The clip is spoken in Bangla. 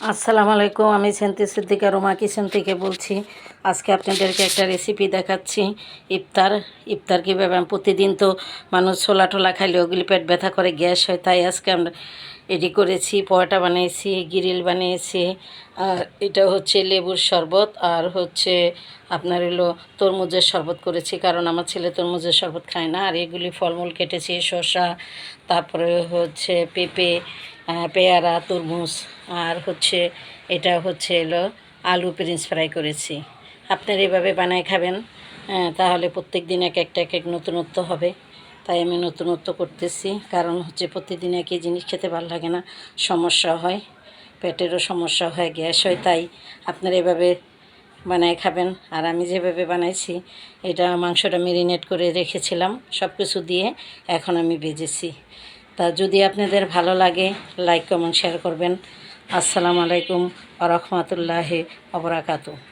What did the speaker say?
আসসালামু আলাইকুম, আমি সেন্তি সিদ্দিকা রোমা কিচেন থেকে বলছি। আজকে আপনাদেরকে একটা রেসিপি দেখাচ্ছি। ইফতার কীভাবে, প্রতিদিন তো মানুষ ছোলা টোলা খাইলে ওগুলি পেট ব্যথা করে, গ্যাস হয়, তাই আজকে আমরা এডি করেছি। পরোটা বানিয়েছি, গ্রিল বানিয়েছি, আর এটা হচ্ছে লেবুর শরবত, আর হচ্ছে আপনার হলো তরমুজের শরবত করেছি, কারণ আমার ছেলে তরমুজের শরবত খায় না। আর এগুলি ফলমূল কেটেছি, শসা, তারপরে হচ্ছে পেঁপে, পেয়ারা, তরমুজ, আর হচ্ছে এটা হচ্ছে এলো আলু ফ্রেঞ্চ ফ্রাই করেছি। আপনারা এভাবে বানায় খাবেন, তাহলে প্রত্যেক দিন এক এক নতুনত্ব হবে। তাই আমি নতুনত্ব করতেছি, কারণ হচ্ছে প্রতিদিন একই জিনিস খেতে ভালো লাগে না, সমস্যা হয়, পেটেরও সমস্যা হয়, গ্যাস হয়। তাই আপনারা এভাবে বানায় খাবেন। আর আমি যেভাবে বানাইছি, এটা মাংসটা মেরিনেট করে রেখেছিলাম সব কিছু দিয়ে, এখন আমি ভেজেছি। তা যদি আপনাদের ভালো লাগে, লাইক কমেন্ট শেয়ার করবেন। আসসালামু আলাইকুম ওয়া রাহমাতুল্লাহি ওয়া বারাকাতুহু।